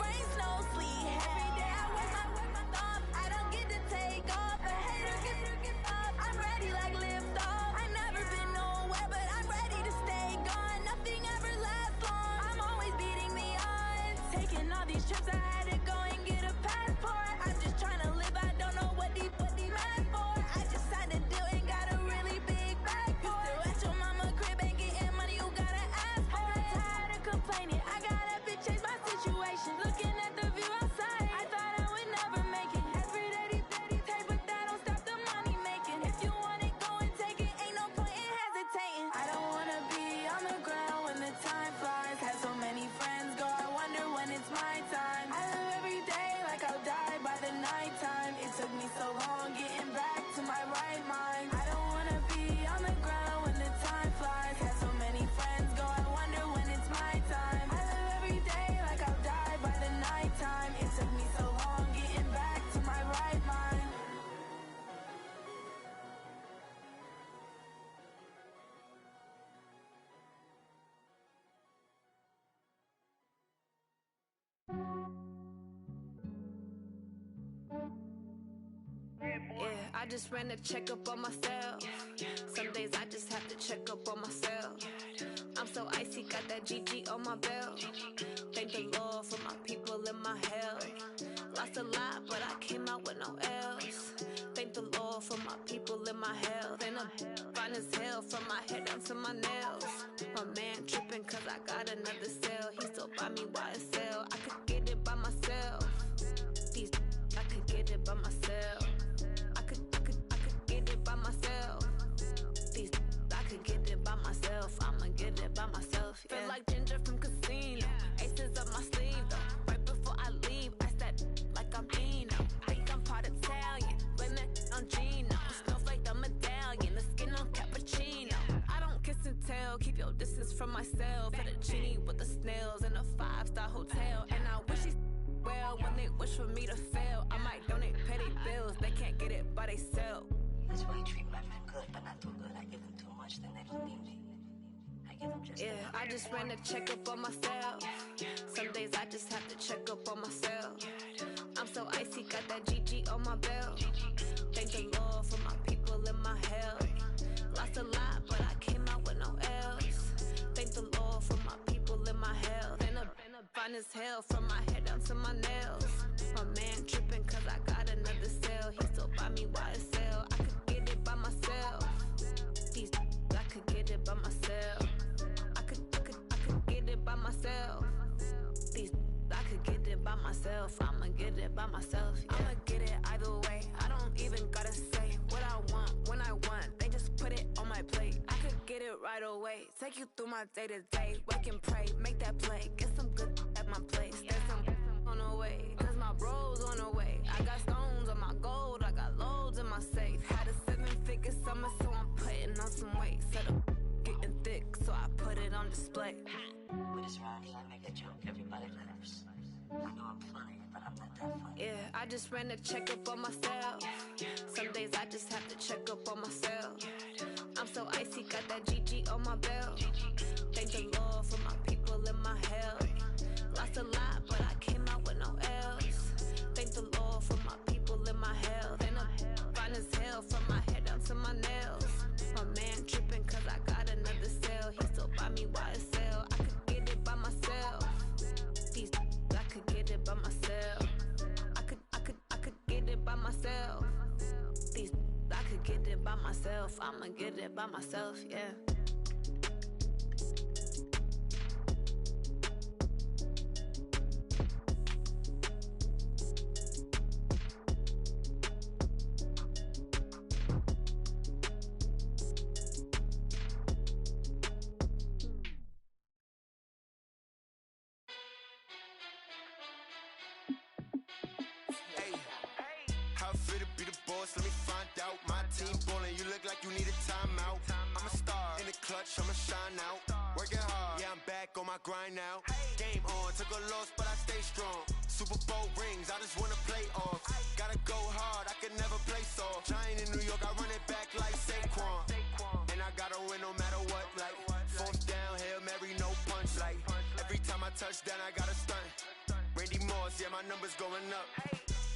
rain, snow, sleet. Every day I work my thumb. I don't get to take off. A hater get up. I'm ready like lift off. I never been nowhere, but I'm ready to stay gone. Nothing ever lasts long. I'm always beating the odds. Taking all these trips, I had to go and get a passport. I'm just trying to live. I don't know what these mad for. I just signed a deal and got a really big bag for it. You still at your mama crib and getting money, you gotta ask for it. I'm tired of complaining. I gotta bitch change my situation. Looking at the view outside, I thought I would never make it. Every day these take, but that don't stop the money making. If you want it, go and take it. Ain't no point in hesitating. I don't wanna be on the ground when the time flies. Had so many friends go, I wonder when it's my time. I live every day like I'll die by the nighttime. It took me so long getting back to my right mind. I don't wanna be on the ground when the time flies. Had so many friends go, I wonder when it's my time. I live every day like I'll die by the nighttime. It took me so long getting back to my right mind. Yeah, I just ran a checkup on myself. Some days I just have to check up on myself. I'm so icy, got that GG on my belt. Thank the Lord for my people in my health. Lost a lot, but I came out with no else. Thank the Lord for my people in my health. And I'm fine as hell from my head down to my nails. My man tripping cause I got another cell. He still buy me YSL. I could get it by myself. These I could get it by myself. I could get it by myself. These I could get it by myself. I'ma get it by myself. Yeah. Feel like Ginger from Casino. Aces up my sleeve though. Right before I leave, I step like I'm Eno. Think I'm part Italian. Blame it on Gino. Snowflake the medallion. The skin on cappuccino. I don't kiss and tell. Keep your distance from myself. Fettuccine with the snails in a 5-star hotel. And I wish he's well when they wish for me to fail. I might donate petty bills. They can't get it by they sell. That's why you treat my men good, but not too good. I give them too much, then they don't need me. I give them just yeah, I just ran a checkup on myself. Some days I just have to check up on myself. I'm so icy, got that GG on my belt. Thank the Lord for my people in my health. Lost a lot, but I came out with no else. Thank the Lord for my people in my health. And I'm fine as hell from my head down to my nails. My man tripping cause I got another cell. He still buy me YSL. I could get it by myself. These I could get it by myself. I could get it by myself. These I could get it by myself. I'ma get it by myself. Yeah. I'ma get it either way. I don't even gotta say what I want when I want. They just put it on my plate. I could get it right away. Take you through my day to day. Wake and pray, make that play. Get some good at my place. There's some on the way. Cause my bros on the way. I got stones on my gold. I got loads in my safe. Had a 7-figure summer, so I'm putting on some weight. Set up getting thick, so I put it on display. with this round here, I make a joke, everybody laughs. I know I'm funny, but I'm not that funny. Yeah, I just ran a checkup on myself. Some days I just have to check up on myself. I'm so icy, got that GG on my belt. Thank the Lord for my people in my health. Lost a lot, but I came out with no else. Thank the Lord for my people in my health. And I'm fine as hell from my head down to my nails. My man tripping cause I got another cell. He still buy me YSL. I could get it by myself. These I could get it by myself. I could get it by myself. These I could get it by myself. I'ma get it by myself, yeah. Let me find out. My team ballin', you look like you need a timeout. I'm a star in the clutch, I'ma shine out. Working hard, yeah, I'm back on my grind now. Game on, took a loss, but I stay strong. Super Bowl rings, I just wanna play off. Gotta go hard, I can never play soft. Giant in New York, I run it back like Saquon. And I gotta win no matter what, like fourth down, Hail Mary, no punch. Like every time I touch down, I gotta stunt. Randy Moore my numbers going up.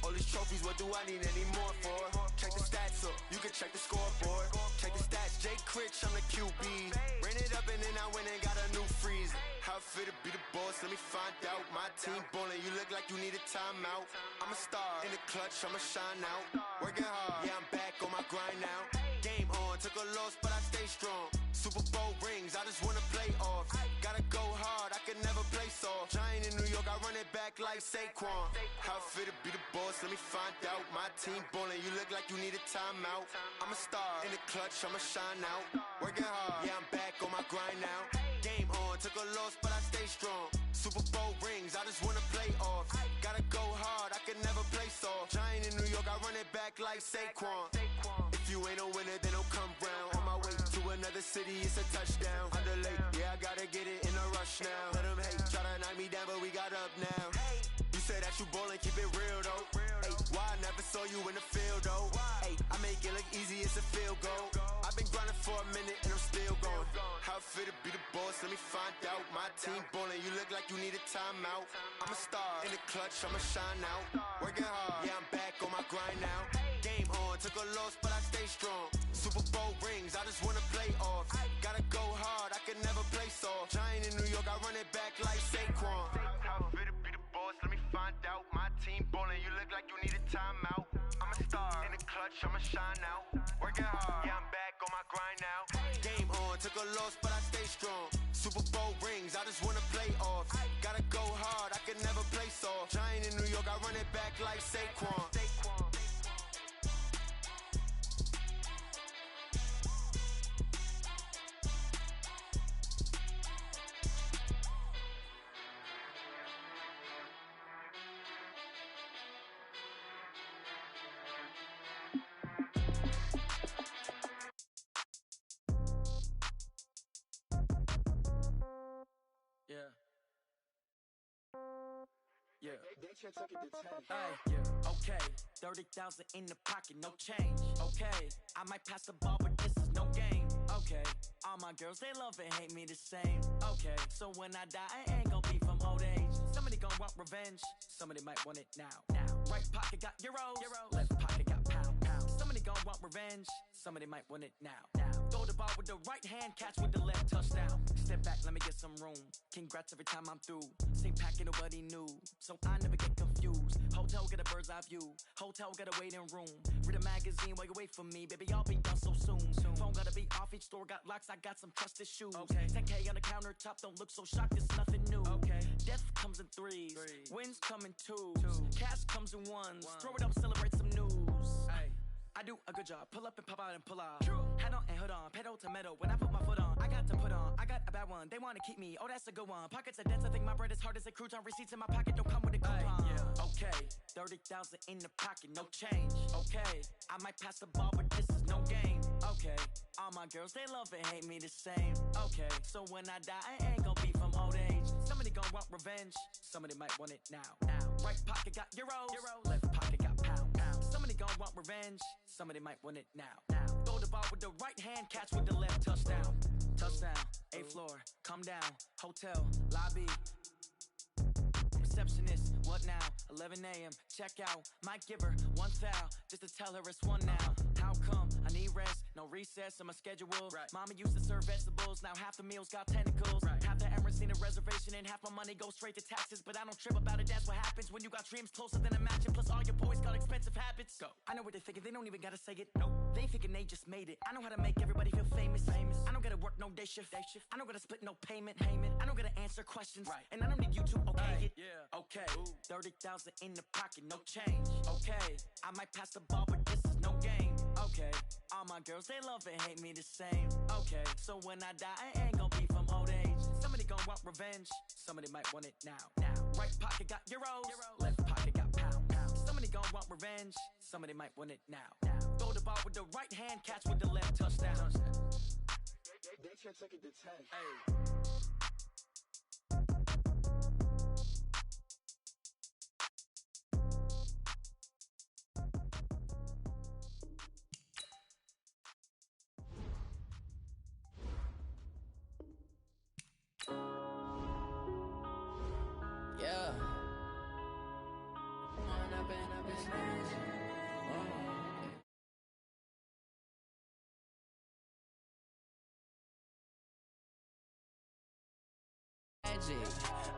All these trophies, what do I need any more for? Check the stats up, you can check the scoreboard. Check the stats, Jake Critch, I'm the QB. Ran it up and then I went and got a new freeze. How it feel to be the boss, let me find out. My team ballin', you look like you need a timeout. I'm a star, in the clutch, I'ma shine out. Working hard, yeah, I'm back on my grind now. Game on, took a loss, but I stay strong. Super Bowl rings, I just wanna play off. Gotta go hard, I can never play soft. Giant in New York, I run it back like Saquon. How it feel to be the boss, let me find out. My team ballin', you look like you need a timeout. I'm a star, in the clutch, I'ma shine out. Working hard, yeah, I'm back on my grind now. Game on, took a loss, but I stay strong. Super Bowl rings, I just wanna play off. Gotta go hard, I can never play soft. Giant in New York, I run it back like Saquon. If you ain't a winner, then don't come round. On my way to another city, it's a touchdown. Underlay, yeah, I gotta get it in a rush now. Let them hate, try to knock me down, but we got up now. You say that you ballin', keep it real though. Ay, why I never saw you in the field though? Ay, I make it look easy, it's a field goal. I've been grinding for a minute and I'm still going. How it feel to be the boss, let me find out. My team ballin', you look like you need a timeout. I'm a star, in the clutch, I'ma shine out. Working hard, yeah, I'm back on my grind now. Game on, took a loss, but I stay strong. Super Bowl rings, I just wanna play off. Gotta go hard, I can never play soft. Giant in New York, I run it back like Saquon. How it feel to be the boss, let me find out. My team ballin', you look like you need a timeout. I'm a star, in the clutch, I'ma shine out. Working hard, yeah, I'm back on my grind now. Game on, took a loss, but I stay strong. Super Bowl rings, I just wanna play off. Gotta go hard, I can never play soft. Giant in New York, I run it back like Saquon. Yeah. Okay. 30,000 in the pocket, no change. Okay. I might pass the ball, but this is no game. Okay. All my girls, they love and hate me the same. Okay. So when I die, I ain't gon' be from old age. Somebody gon' want revenge. Somebody might want it now. Right pocket got euros. Left pocket got pound. Somebody gon' want revenge. Somebody might want it now. Throw the ball with the right hand, catch with the left, touchdown. Step back, let me get some room. Congrats every time I'm through. Same packet, nobody knew, so I never get confused. Hotel get a bird's eye view. Hotel get a waiting room. Read a magazine while you wait for me, baby. I'll be done so soon. Phone gotta be off. Each store got locks. I got some trusted shoes. 10K on the countertop. Don't look so shocked. It's nothing new. Death comes in threes. Wins come in twos. Cash comes in ones. Throw it up, celebrate some news. I do a good job, pull up and pop out and pull off. Hat on and hood on, pedal to metal. When I put my foot on, I got to put on. I got a bad one, they wanna keep me. Oh, that's a good one. Pockets are dense, I think my bread is hard as a crouton. Receipts in my pocket don't come with a coupon. Okay, 30,000 in the pocket, no change. Okay, I might pass the ball, but this is no game. Okay, all my girls, they love and hate me the same. Okay, so when I die, I ain't gon' be from old age. Somebody gon' want revenge, somebody might want it now. Right pocket got euros, left pocket got pound. Somebody gon' want revenge, somebody might want it now. Throw the ball with the right hand, catch with the left, touchdown. Touchdown, 8th floor, come down, hotel, lobby. Receptionist, what now? 11 a.m., check out. Might give her one foul, just to tell her it's one now. How come? I need rest, no recess in my schedule. Mama used to serve vegetables, now half the meals got tentacles. Half the Emirates need a reservation and half my money goes straight to taxes. But I don't trip about it, that's what happens when you got dreams closer than a match. And plus all your boys got expensive habits. Go. I know what they're thinking, they don't even gotta say it. No, they thinking they just made it. I know how to make everybody feel famous. I don't gotta work no day shift. I don't gotta split no payment. I don't gotta answer questions. And I don't need you to okay it. Okay, 30,000 in the pocket, no change. Okay, I might pass the ball, but this is no game. Okay, all my girls, they love and hate me the same. Okay, so when I die, I ain't gon' be from old age. Somebody gon' want revenge, somebody might want it now. Right pocket got euros, left pocket got pound. Somebody gon' want revenge, somebody might want it now. Throw the ball with the right hand, catch with the left, touchdown. They can't take it to 10. Yeah. magic.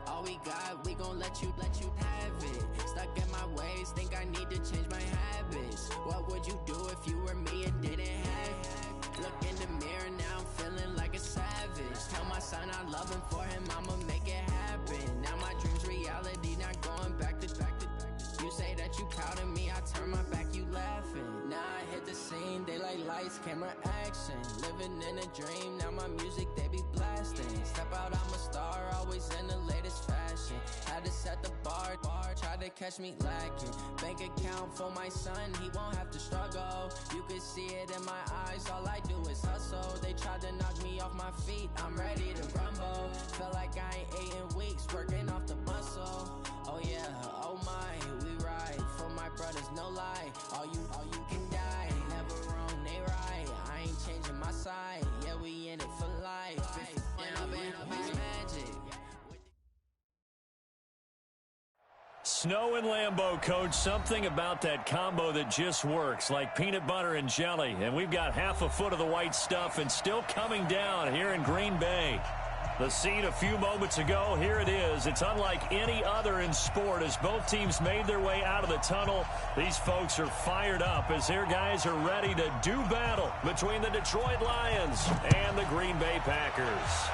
All we got, we gon' let you have it. Stuck in my ways, think I need to change my habits. What would you do if you were me and didn't have it? Look in the mirror, now I'm feeling like a savage. Tell my son I love him, for him I'ma make it happen. Now my dream's reality, not going back to. You say that you proud of me, I turn my back, you laughing. Now I hit the scene, they like lights, camera, action. Living in a dream, now my music they be blasting. Step out, I'm a star, always in the latest fashion. Had to set the bar, try to catch me lacking. Bank account for my son, he won't have to struggle. You can see it in my eyes, all I do is hustle. They tried to knock me off my feet, I'm ready to rumble. Feel like I ain't ate in weeks, working off the muscle. Oh yeah, oh my, we ride for my brothers, no lie. All you can die, never wrong, they right. I ain't changing my side, yeah, we in it for life. Magic. Snow and Lambeau, Coach, something about that combo that just works, like peanut butter and jelly. And we've got half a foot of the white stuff and still coming down here in Green Bay. The scene a few moments ago, here it is. It's unlike any other in sport as both teams made their way out of the tunnel. These folks are fired up as their guys are ready to do battle between the Detroit Lions and the Green Bay Packers.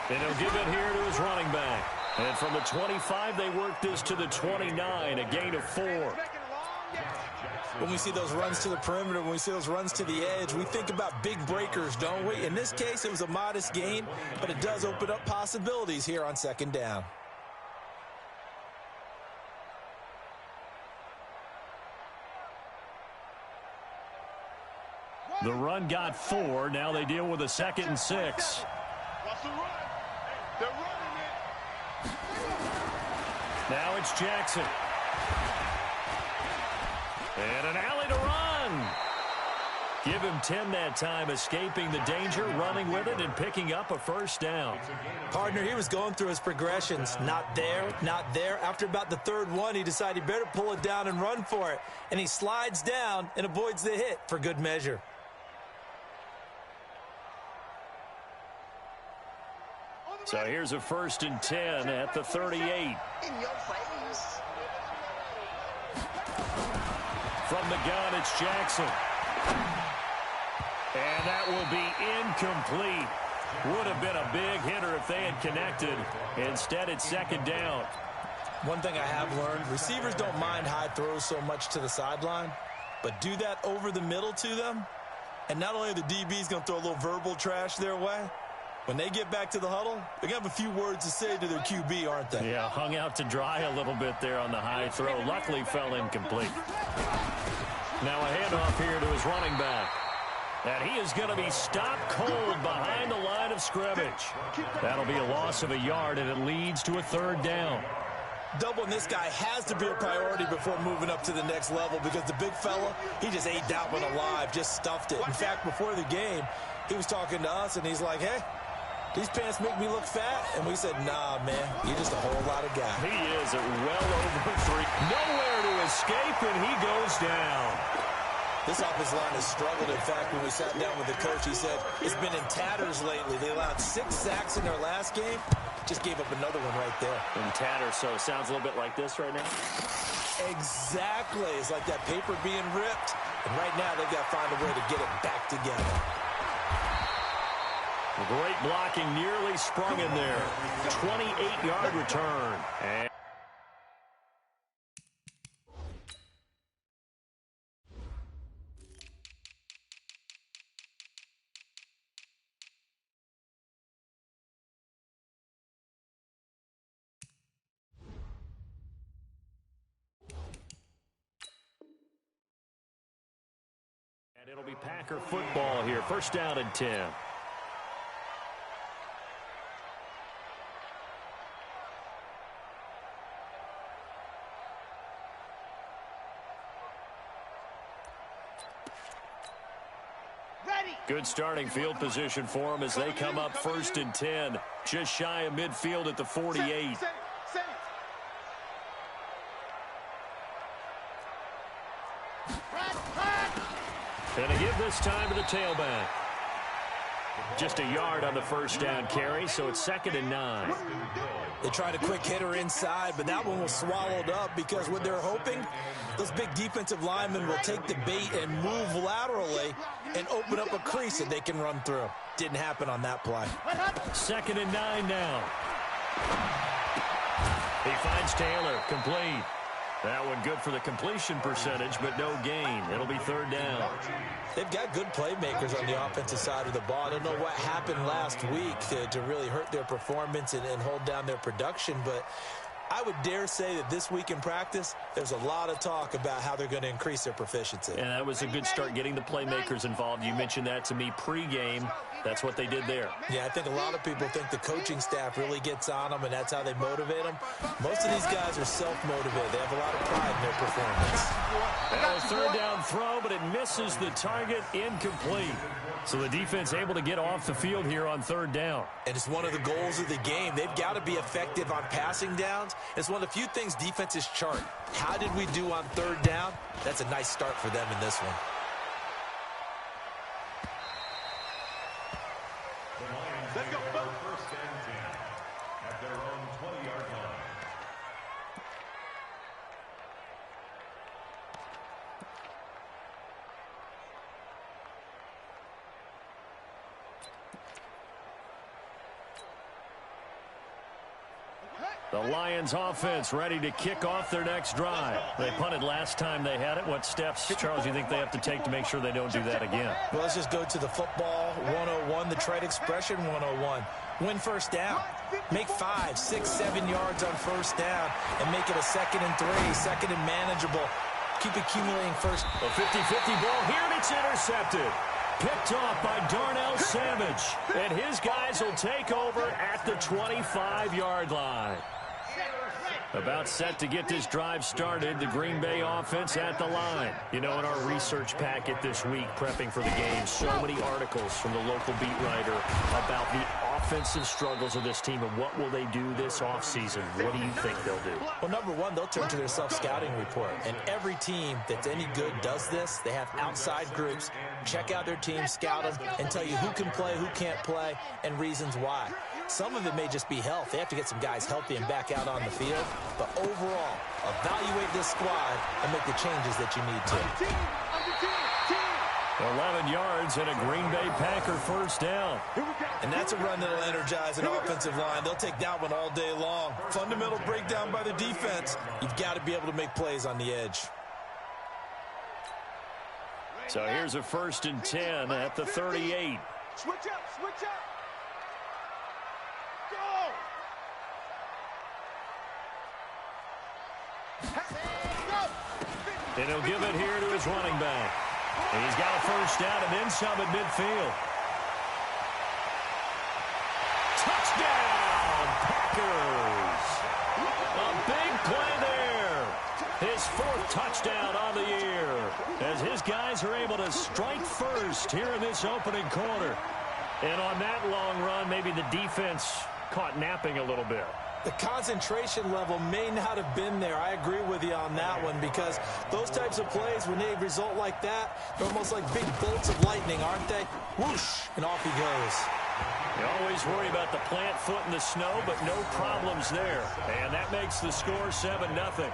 And he'll give it here to his running back. And from the 25, they work this to the 29, a gain of 4. When we see those runs to the perimeter, when we see those runs to the edge, we think about big breakers, don't we? In this case, it was a modest gain, but it does open up possibilities here on second down. The run got 4. Now they deal with a 2nd and 6. Watch the run. They're running it. Now it's Jackson. And an alley to run. Give him 10 that time, escaping the danger, running with it, and picking up a first down. Partner, he was going through his progressions. Not there, not there. After about the third one, he decided he better pull it down and run for it. And he slides down and avoids the hit for good measure. So here's a 1st and 10 at the 38. In your face. From the gun, it's Jackson. And that will be incomplete. Would have been a big hitter if they had connected. Instead, it's 2nd down. One thing I have learned, receivers don't mind high throws so much to the sideline, but do that over the middle to them, and not only are the DBs going to throw a little verbal trash their way, when they get back to the huddle, they're going to have a few words to say to their QB, aren't they? Yeah, hung out to dry a little bit there on the high throw. Luckily fell incomplete. Now a handoff here to his running back. And he is going to be stopped cold behind the line of scrimmage. That'll be a loss of a yard, and it leads to a 3rd down. Doubling this guy has to be a priority before moving up to the next level because the big fella, he just ate that one alive, just stuffed it. In fact, before the game, he was talking to us, and he's like, hey, these pants make me look fat. And we said, nah, man, you're just a whole lot of guy. He is at well over 3. Nowhere to escape, and he goes down. This offensive line has struggled. In fact, when we sat down with the coach, he said it's been in tatters lately. They allowed 6 sacks in their last game. Just gave up another one right there. In tatters, so it sounds a little bit like this right now. Exactly. It's like that paper being ripped. And right now, they've got to find a way to get it back together. Great blocking, nearly sprung in there. 28-yard return. And Packer football here. First down and 10. Good starting field position for them as they come up first and 10. Just shy of midfield at the 48. And they give this time to the tailback. Just a yard on the first down carry, so it's 2nd and 9. They tried a quick hitter inside, but that one was swallowed up because what they're hoping, those big defensive linemen will take the bait and move laterally and open up a crease that they can run through. Didn't happen on that play. 2nd and 9 now. He finds Taylor, complete. That one good for the completion percentage, but no gain. It'll be 3rd down. They've got good playmakers on the offensive side of the ball. I don't know what happened last week to really hurt their performance and hold down their production, but I would dare say that this week in practice, there's a lot of talk about how they're going to increase their proficiency. And that was a good start getting the playmakers involved. You mentioned that to me pregame. That's what they did there. Yeah, I think a lot of people think the coaching staff really gets on them, and that's how they motivate them. Most of these guys are self-motivated. They have a lot of pride in their performance. That was 3rd down throw, but it misses the target, incomplete. So the defense able to get off the field here on 3rd down. And it's one of the goals of the game. They've got to be effective on passing downs. It's one of the few things defenses chart. How did we do on 3rd down? That's a nice start for them in this one. Let's go. First and 10 at their own 20-yard line. The Lions offense ready to kick off their next drive. They punted last time they had it. What steps, Charles, you think they have to take to make sure they don't do that again? Well, let's just go to the football 101, the trade expression 101. Win first down. Make 5, 6, 7 yards on first down and make it a 2nd and 3, 2nd and manageable. Keep accumulating first. A 50-50 ball here, and it's intercepted. Picked off by Darnell Savage. And his guys will take over at the 25-yard line. About set to get this drive started, the Green Bay offense at the line. You know, in our research packet this week, prepping for the game, so many articles from the local beat writer about the offensive struggles of this team and what will they do this offseason. What do you think they'll do? Well, number one, they'll turn to their self-scouting report. And every team that's any good does this. They have outside groups, check out their team, scout them, and tell you who can play, who can't play, and reasons why. Some of it may just be health. They have to get some guys healthy and back out on the field. But overall, evaluate this squad and make the changes that you need to. 11 yards and a Green Bay Packer first down. And that's a run that'll energize an offensive line. They'll take that one all day long. Fundamental breakdown by the defense. You've got to be able to make plays on the edge. So here's a 1st and 10 at the 38. Switch up, switch up. And he'll give it here to his running back. And he's got a first down and then some at midfield. Touchdown, Packers! A big play there. His 4th touchdown on the year as his guys are able to strike first here in this opening quarter. And on that long run, maybe the defense caught napping a little bit. The concentration level may not have been there. I agree with you on that one because those types of plays, when they result like that, they're almost like big bolts of lightning, aren't they? Whoosh, and off he goes. You always worry about the plant foot in the snow, but no problems there. And that makes the score 7-0.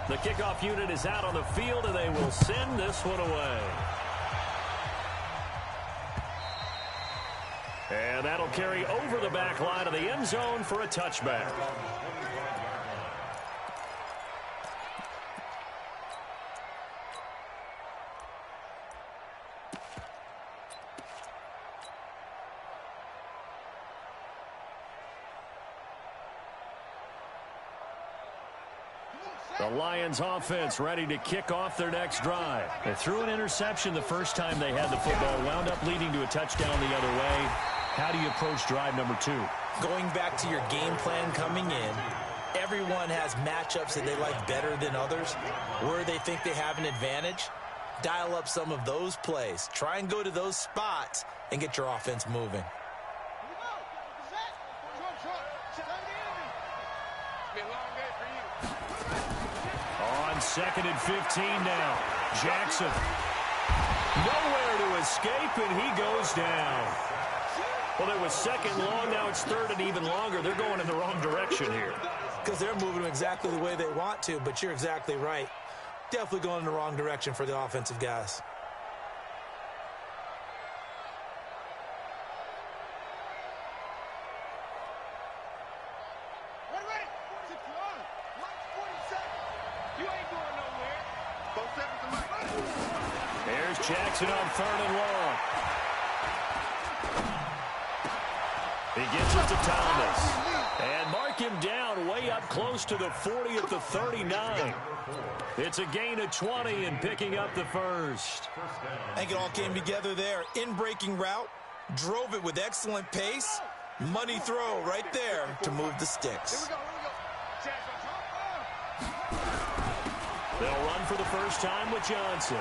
The kickoff unit is out on the field, and they will send this one away. And that'll carry over the back line of the end zone for a touchback. The Lions offense ready to kick off their next drive. They threw an interception the first time they had the football, wound up leading to a touchdown the other way. How do you approach drive number 2? Going back to your game plan coming in, everyone has matchups that they like better than others. Where they think they have an advantage, dial up some of those plays. Try and go to those spots and get your offense moving. On 2nd and 15 now. Jackson. Nowhere to escape, and he goes down. Well, it was 2nd long. Now it's 3rd and even longer. They're going in the wrong direction here. Because they're moving exactly the way they want to, but you're exactly right. Definitely going in the wrong direction for the offensive guys. There's Jackson on 3rd and long. He gets it to Thomas. And mark him down way up close to the 40 at the 39. It's a gain of 20 and picking up the first. I think it all came together there. In-breaking route, drove it with excellent pace. Money throw right there to move the sticks. They'll run for the first time with Johnson.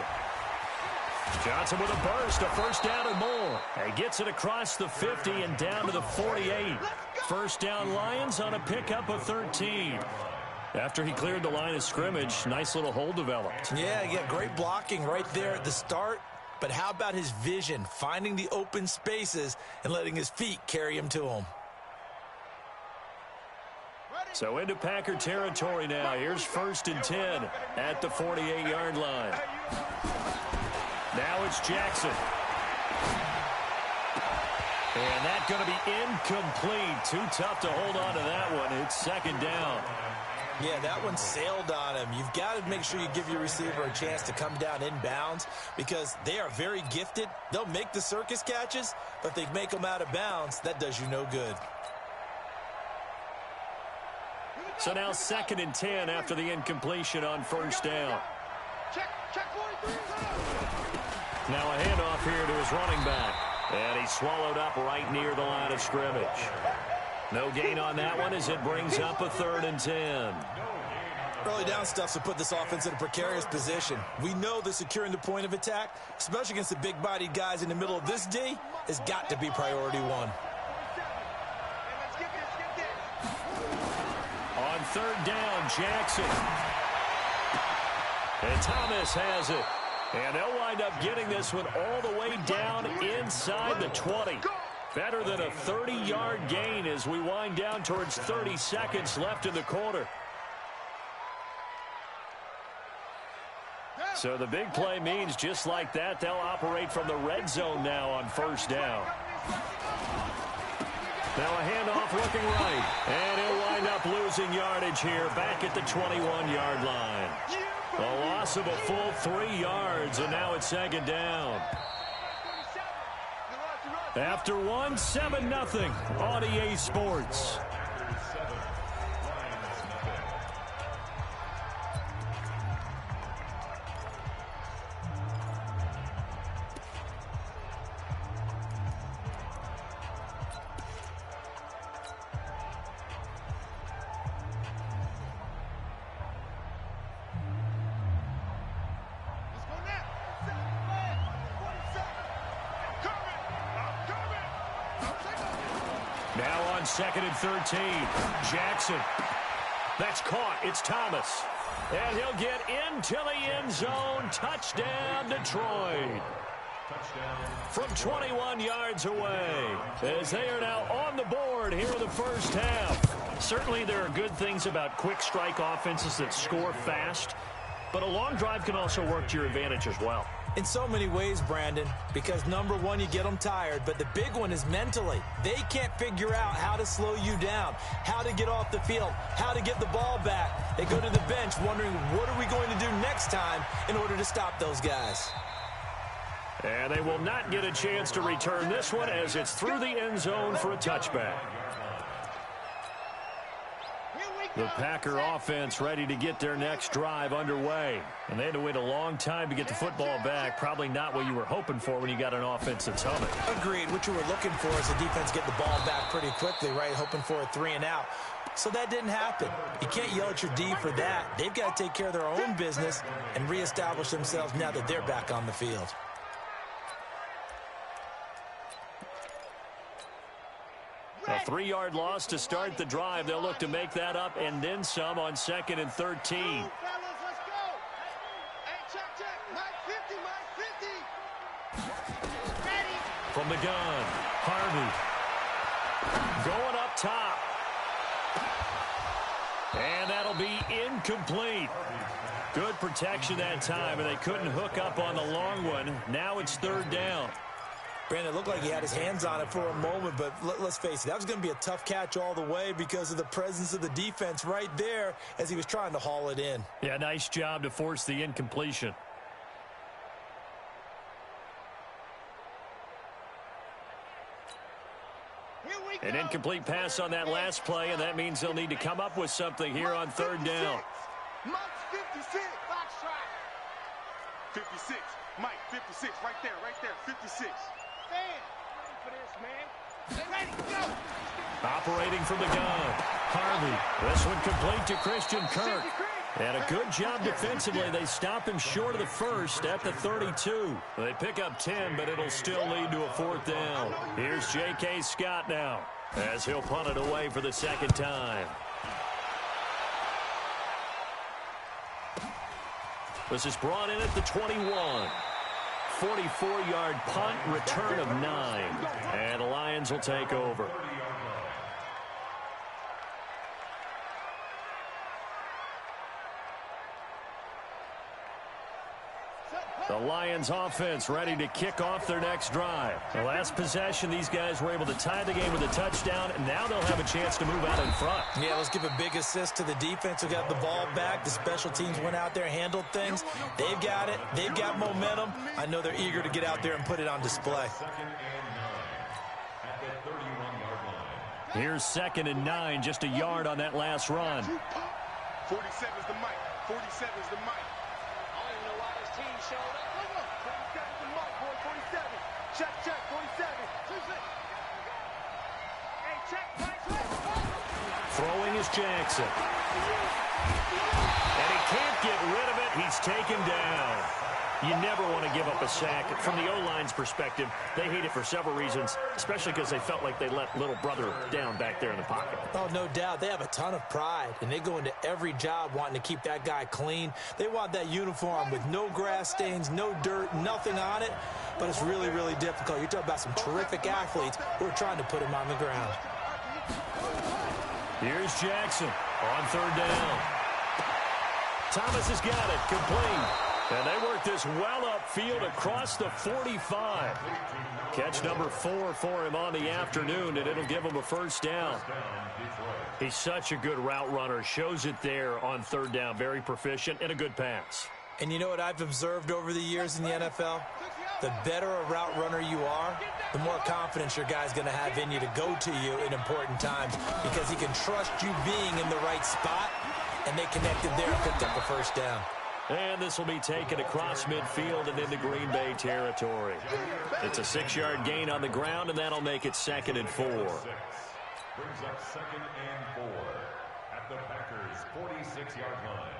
Johnson with a burst, a first down and more. He gets it across the 50 and down to the 48. First down Lions on a pickup of 13. After he cleared the line of scrimmage, nice little hole developed. Yeah, great blocking right there at the start. But how about his vision, finding the open spaces and letting his feet carry him to them? So into Packer territory now. Here's 1st and 10 at the 48-yard line. Now it's Jackson. And that's going to be incomplete. Too tough to hold on to that one. It's 2nd down. Yeah, that one sailed on him. You've got to make sure you give your receiver a chance to come down inbounds because they are very gifted. They'll make the circus catches, but if they make them out of bounds, that does you no good. So now 2nd and 10 after the incompletion on 1st down. Now a handoff here to his running back. And he's swallowed up right near the line of scrimmage. No gain on that one as it brings up a 3rd and 10. Early down stuff to put this offense in a precarious position. We know that securing the point of attack, especially against the big-bodied guys in the middle of this D, has got to be priority one. On 3rd down, Jackson. And Thomas has it. And they'll wind up getting this one all the way down inside the 20. Better than a 30-yard gain as we wind down towards 30 seconds left in the quarter. So the big play means just like that, they'll operate from the red zone now on 1st down. Now a handoff looking right. And he'll wind up losing yardage here back at the 21-yard line. A loss of a full 3 yards, and now it's 2nd down. After 1, 7-0 on EA Sports. Now on 2nd and 13, Jackson. That's caught. It's Thomas. And he'll get into the end zone. Touchdown, Detroit. From 21 yards away, as they are now on the board here in the first half. Certainly there are good things about quick strike offenses that score fast, but a long drive can also work to your advantage as well. In so many ways, Brandon, because number one, you get them tired, but the big one is mentally. They can't figure out how to slow you down, how to get off the field, how to get the ball back. They go to the bench wondering, what are we going to do next time in order to stop those guys? And they will not get a chance to return this one as it's through the end zone for a touchback. The Packer offense ready to get their next drive underway. And they had to wait a long time to get the football back. Probably not what you were hoping for when you got an offense that's humming. Agreed. What you were looking for is the defense get the ball back pretty quickly, right? Hoping for a 3 and out. So that didn't happen. You can't yell at your D for that. They've got to take care of their own business and reestablish themselves now that they're back on the field. A 3-yard loss to start the drive. They'll look to make that up and then some on 2nd and 13. From the gun, Harvey. Going up top. And that'll be incomplete. Good protection that time, and they couldn't hook up on the long one. Now it's 3rd down. Brandon, it looked like he had his hands on it for a moment, but let's face it, that was going to be a tough catch all the way because of the presence of the defense right there as he was trying to haul it in. Yeah, nice job to force the incompletion. An incomplete pass on that last play, and that means they'll need to come up with something here on 3rd down. Mike 56, box try. 56, Mike 56, right there, 56. Stand. Ready for this, man. Ready, go. Operating from the gun, Harvey. This one complete to Christian Kirk. And a good job defensively. They stop him short of the first at the 32. They pick up 10, but it'll still lead to a 4th down. Here's J.K. Scott now as he'll punt it away for the 2nd time. This is brought in at the 21. 44-yard punt, return of 9. And the Lions will take over. The Lions offense ready to kick off their next drive. The last possession, these guys were able to tie the game with a touchdown, and now they'll have a chance to move out in front. Yeah, let's give a big assist to the defense who got the ball back. The special teams went out there, handled things. They've got it. They've got momentum. I know they're eager to get out there and put it on display. Here's 2nd and 9, just a yard on that last run. 47's the mic. 47's the mic. Showed up. 47's the mic, boy. 47. Check, 47. Hey, check, right. Throwing is Jackson. And he can't get rid of it. He's taken down. You never want to give up a sack. From the O-line's perspective, they hate it for several reasons, especially because they felt like they let little brother down back there in the pocket. Oh, no doubt. They have a ton of pride, and they go into every job wanting to keep that guy clean. They want that uniform with no grass stains, no dirt, nothing on it, but it's really, really difficult. You're talking about some terrific athletes who are trying to put him on the ground. Here's Jackson on 3rd down. Thomas has got it, complete. And they work this well upfield across the 45. Catch number 4 for him on the afternoon, and it'll give him a 1st down. He's such a good route runner. Shows it there on 3rd down. Very proficient and a good pass. And you know what I've observed over the years in the NFL? The better a route runner you are, the more confidence your guy's going to have in you to go to you in important times because he can trust you being in the right spot, and they connected there and picked up a 1st down. And this will be taken across midfield and into Green Bay territory. It's a 6-yard gain on the ground, and that'll make it 2nd and 4. Brings up 2nd and 4 at the Packers' 46-yard line.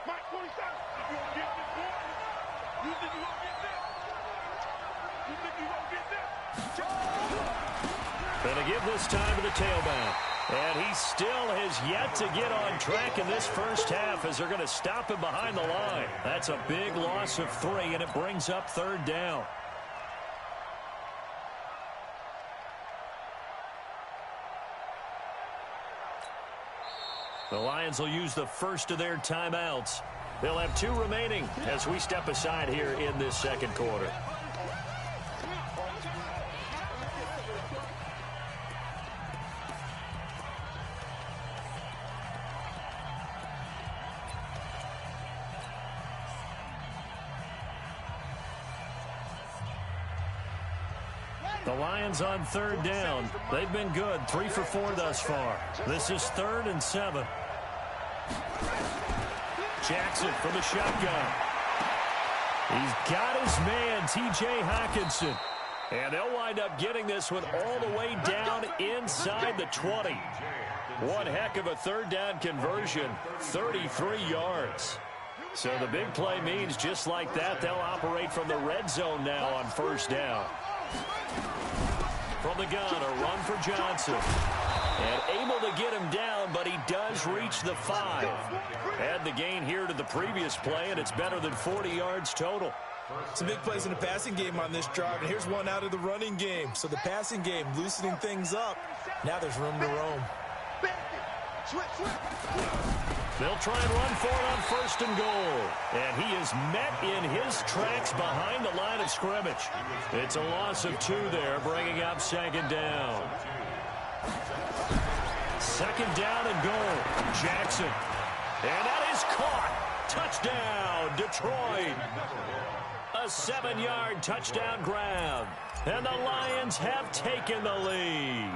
Mike 47. You gonna get this one? You think you gonna get this? You think you gonna get this? Gonna give this time to the tailback. And he still has yet to get on track in this first half as they're going to stop him behind the line. That's a big loss of 3, and it brings up 3rd down. The Lions will use the first of their timeouts. They'll have 2 remaining as we step aside here in this 2nd quarter. The Lions on third down. They've been good, 3 for 4 thus far. This is 3rd and 7. Jackson from the shotgun. He's got his man, T.J. Hockenson. And they'll wind up getting this one all the way down inside the 20. One heck of a third down conversion, 33 yards. So the big play means just like that, they'll operate from the red zone now on first down. From the gun, a run for Johnson. And able to get him down, but he does reach the 5. Add the gain here to the previous play, and it's better than 40 yards total. Some big plays in the passing game on this drive, and here's one out of the running game. So the passing game loosening things up. Now there's room to roam. They'll try and run for it on 1st and goal. And he is met in his tracks behind the line of scrimmage. It's a loss of 2 there, bringing up 2nd down. 2nd down and goal. Jackson. And that is caught. Touchdown, Detroit. A 7-yard touchdown grab. And the Lions have taken the lead.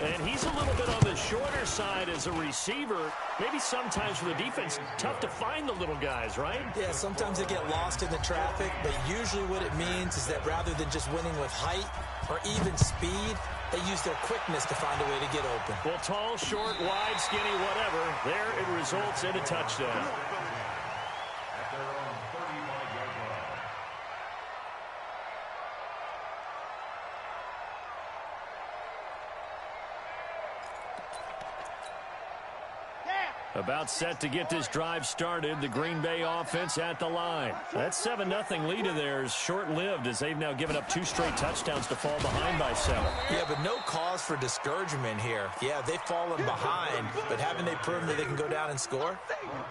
And he's a little bit on the shorter side as a receiver. Maybe sometimes for the defense, tough to find the little guys, right? Yeah, sometimes they get lost in the traffic, but usually what it means is that rather than just winning with height or even speed, they use their quickness to find a way to get open. Well, tall, short, wide, skinny, whatever, there it results in a touchdown. About set to get this drive started. The Green Bay offense at the line. That 7-0 lead of theirs short-lived as they've now given up 2 straight touchdowns to fall behind by 7. Yeah, but no cause for discouragement here. Yeah, they've fallen behind, but haven't they proven that they can go down and score?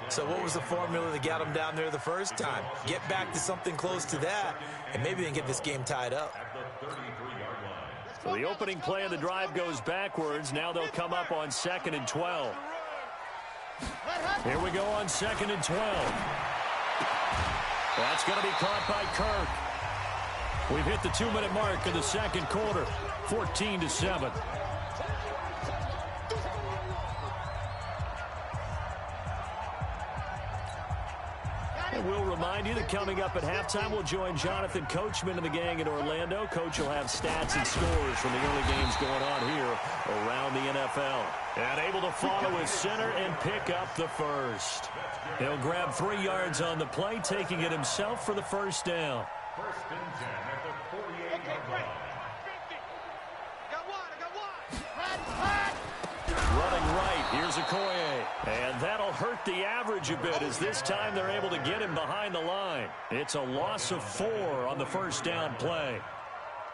So what was the formula that got them down there the first time? Get back to something close to that, and maybe they can get this game tied up. So the opening play of the drive goes backwards. Now they'll come up on 2nd and 12. Here we go on 2nd and 12. That's going to be caught by Kirk. We've hit the 2-minute mark in the 2nd quarter, 14-7. And we'll remind you that coming up at halftime, we'll join Jonathan Coachman and the gang in Orlando. Coach will have stats and scores from the early games going on here around the NFL. And able to follow his center and pick up the first. He'll grab 3 yards on the play, taking it himself for the first down. 1st and 10 at the 48-yard line. Running right, here's Okoye. And that'll hurt the average a bit as this time they're able to get him behind the line. It's a loss of 4 on the first down play.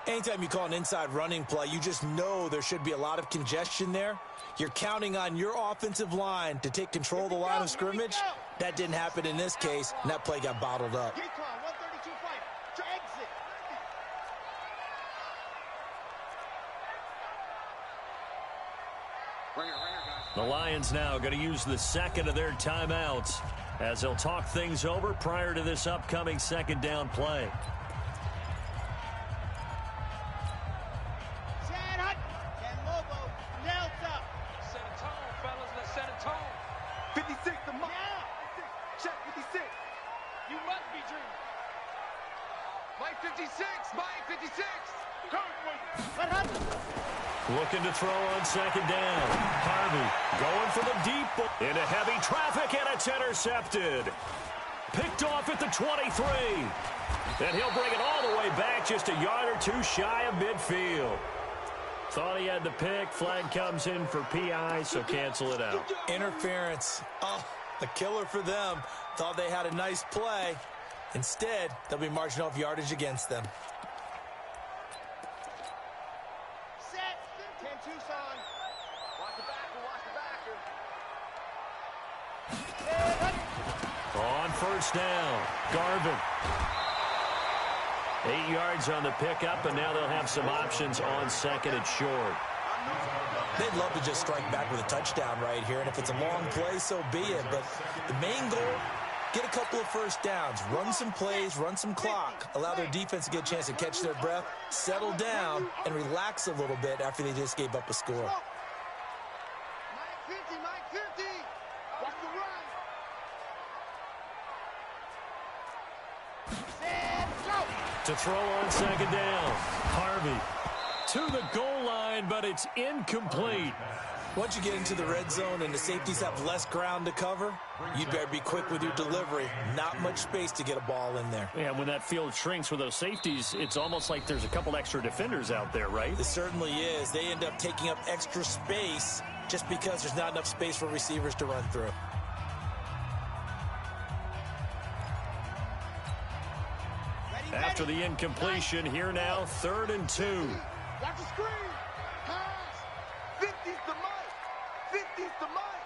Anytime you call an inside running play, you just know there should be a lot of congestion there. You're counting on your offensive line to take control of the line of scrimmage. That didn't happen in this case, and that play got bottled up. The Lions now going to use the 2nd of their timeouts as they'll talk things over prior to this upcoming 2nd down play. Looking to throw on 2nd down. Harvey going for the deep ball. Into heavy traffic, and it's intercepted. Picked off at the 23. And he'll bring it all the way back just a yard or 2 shy of midfield. Thought he had the pick. Flag comes in for PI, so cancel it out. Interference. Oh, a killer for them. Thought they had a nice play. Instead, they'll be marching off yardage against them. On first down, Garvin. 8 yards on the pickup, and now they'll have some options on 2nd and short. They'd love to just strike back with a touchdown right here, and if it's a long play, so be it. But the main goal get a couple of first downs, run some plays, run some clock, allow their defense to get a chance to catch their breath, settle down, and relax a little bit after they just gave up a score. Mike 50. Watch the run. To throw on second down. Harvey to the goal line, but it's incomplete. Once you get into the red zone and the safeties have less ground to cover, you'd better be quick with your delivery. Not much space to get a ball in there. Yeah, when that field shrinks with those safeties, it's almost like there's a couple extra defenders out there, right? It certainly is. They end up taking up extra space just because there's not enough space for receivers to run through. After the incompletion, here now, 3rd and 2. Watch the screen. Pass. 50's the Mike. 50's the Mike.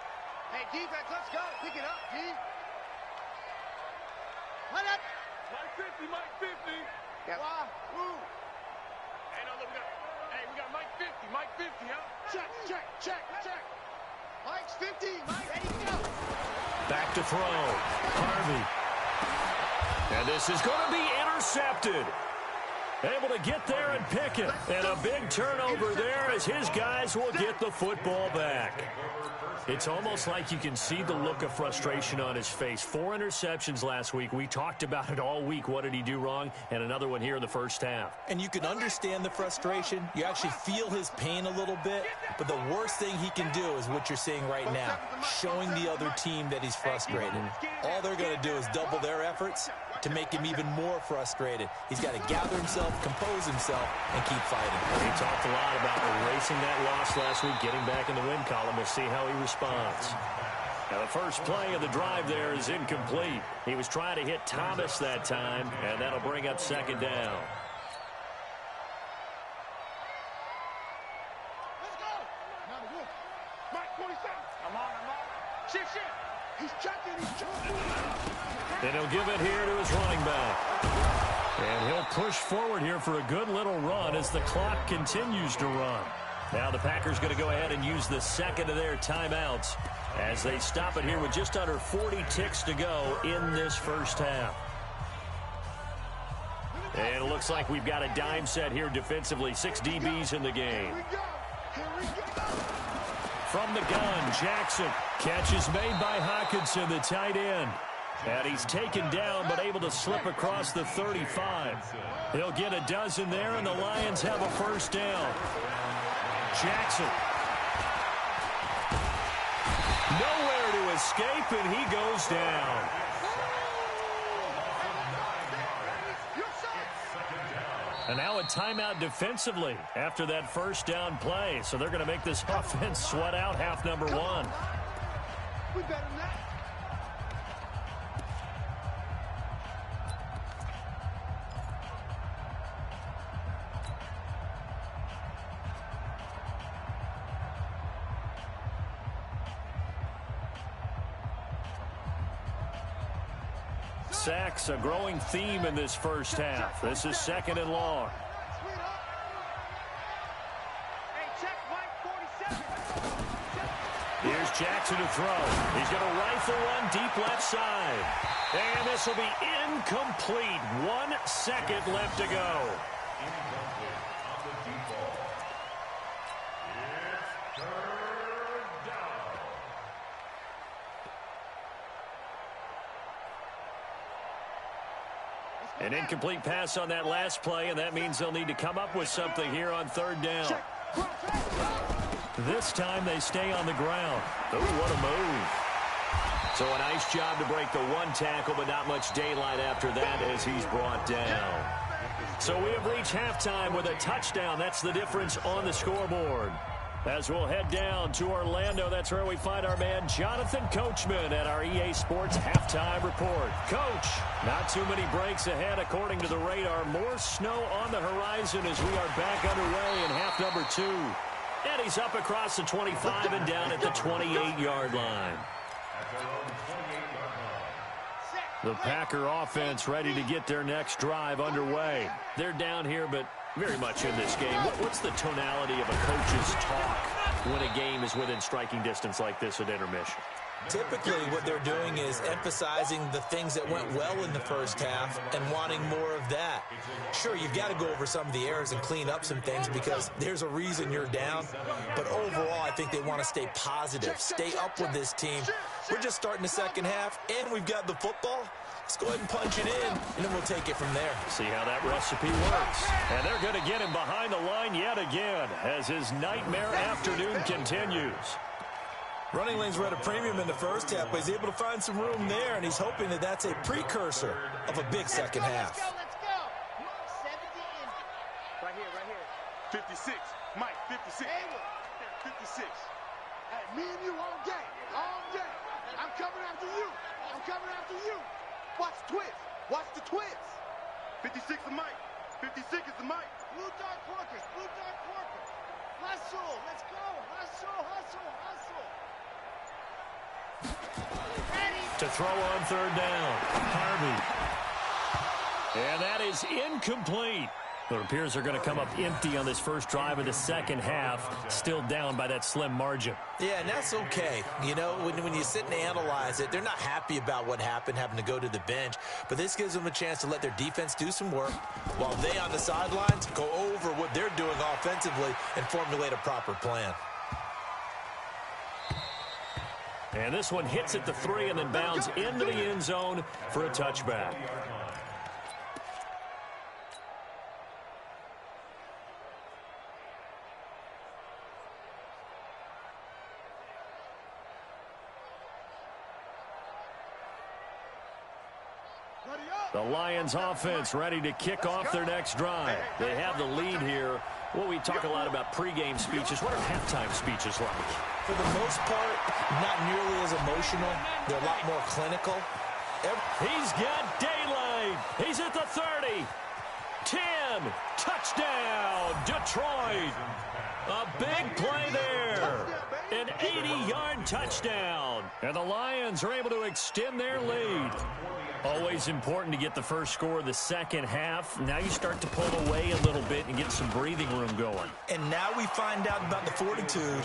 Hey, defense, let's go. Pick it up, G. What up? Mike 50, Mike 50. Yeah. Why? Woo. Hey, no, look, we got Mike 50, Mike 50, huh? Check. Mike's 50, Mike, ready to go. Back to throw. Harvey. And this is going to be intercepted. Able to get there and pick it. And a big turnover there as his guys will get the football back. It's almost like you can see the look of frustration on his face. 4 interceptions last week. We talked about it all week. What did he do wrong? And another one here in the first half. And you can understand the frustration. You actually feel his pain a little bit. But the worst thing he can do is what you're seeing right now, showing the other team that he's frustrated. All they're going to do is double their efforts to make him even more frustrated. He's got to gather himself, compose himself, and keep fighting. He talked a lot about erasing that loss last week, getting back in the win column. We'll see how he responds. Now, the first play of the drive there is incomplete. He was trying to hit Thomas that time, and that'll bring up 2nd down. Let's go. Mike 47. I'm on. Shift. He's checking. And he'll give it here to his running back. And he'll push forward here for a good little run as the clock continues to run. Now the Packers going to go ahead and use the second of their timeouts as they stop it here with just under 40 ticks to go in this first half. And it looks like we've got a dime set here defensively. 6 DBs in the game. From the gun, Jackson. Catch is made by Hawkinson, the tight end. And he's taken down but able to slip across the 35. He'll get a dozen there, and the Lions have a first down. Jackson. Nowhere to escape, and he goes down. And now a timeout defensively after that first down play. So they're going to make this offense sweat out half number 1. We better than that. Sacks, a growing theme in this first half. This is 2nd and long. Here's Jackson to throw. He's going to rifle one deep left side. And this will be incomplete. 1 second left to go. An incomplete pass on that last play, and that means they'll need to come up with something here on 3rd down. This time they stay on the ground. Oh, what a move. So a nice job to break the 1 tackle, but not much daylight after that as he's brought down. So we have reached halftime with a touchdown. That's the difference on the scoreboard. As we'll head down to Orlando, that's where we find our man Jonathan Coachman at our EA Sports Halftime Report. Coach, not too many breaks ahead according to the radar. More snow on the horizon as we are back underway in half number 2. And he's up across the 25 and down at the 28-yard line. The Packer offense ready to get their next drive underway. They're down here, but very much in this game. What's the tonality of a coach's talk when a game is within striking distance like this at intermission? Typically, what they're doing is emphasizing the things that went well in the first half and wanting more of that. Sure, you've got to go over some of the errors and clean up some things because there's a reason you're down. But overall, I think they want to stay positive, stay up with this team. We're just starting the second half, and we've got the football. Let's go ahead and punch it in, and then we'll take it from there. See how that recipe works. And they're going to get him behind the line yet again as his nightmare afternoon continues. Running lanes were at a premium in the first half, but he's able to find some room there, and he's hoping that that's a precursor of a big second half. Let's go. 70 in. Right here. 56. Mike, 56. 56. Hey, me and you all day. All day. I'm coming after you. I'm coming after you. Watch the twist. Watch the twist. 56 is Mike. 56 is the Mike. Blue Dark Porkers. Blue Dark Porkers. Hustle. Let's go. Hustle, hustle, hustle. To throw on third down. Harvey. And that is incomplete. It appears they're going to come up empty on this first drive of the second half, still down by that slim margin. Yeah, and that's okay. You know, when you sit and analyze it, they're not happy about what happened, having to go to the bench. But this gives them a chance to let their defense do some work while they on the sidelines go over what they're doing offensively and formulate a proper plan. And this one hits at the 3 and then bounds into the end zone for a touchback. The Lions offense ready to kick off their next drive. They have the lead here. Well, we talk a lot about pregame speeches. What are halftime speeches like? For the most part, not nearly as emotional. They're a lot more clinical. He's got daylight. He's at the 30. 10. Touchdown, Detroit. A big play there. An 80-yard touchdown. And the Lions are able to extend their lead. Always important to get the first score of the second half. Now you start to pull away a little bit and get some breathing room going. And now we find out about the fortitude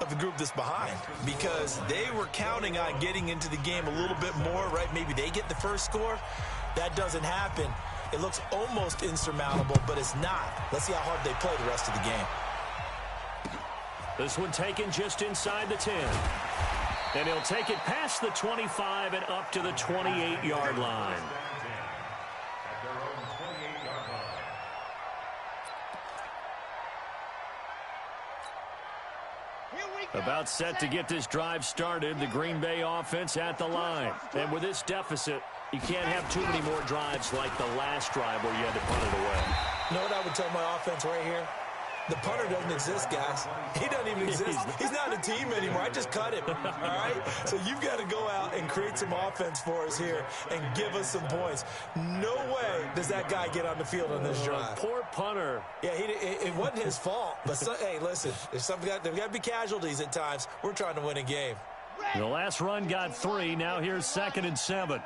of the group that's behind, because they were counting on getting into the game a little bit more, right? Maybe they get the first score. That doesn't happen. It looks almost insurmountable, but it's not. Let's see how hard they play the rest of the game. This one taken just inside the 10. And he'll take it past the 25 and up to the 28-yard line. About set to get this drive started, the Green Bay offense at the line. And with this deficit, you can't have too many more drives like the last drive where you had to punt it away. You know what I would tell my offense right here? The punter doesn't exist, guys. He doesn't even exist. He's not a team anymore. I just cut him, all right? So you've got to go out and create some offense for us here and give us some points. No way does that guy get on the field on this drive. Poor punter. Yeah, it wasn't his fault. But, hey, listen, there's got to be casualties at times. We're trying to win a game. The last run got 3. Now here's 2nd and 7.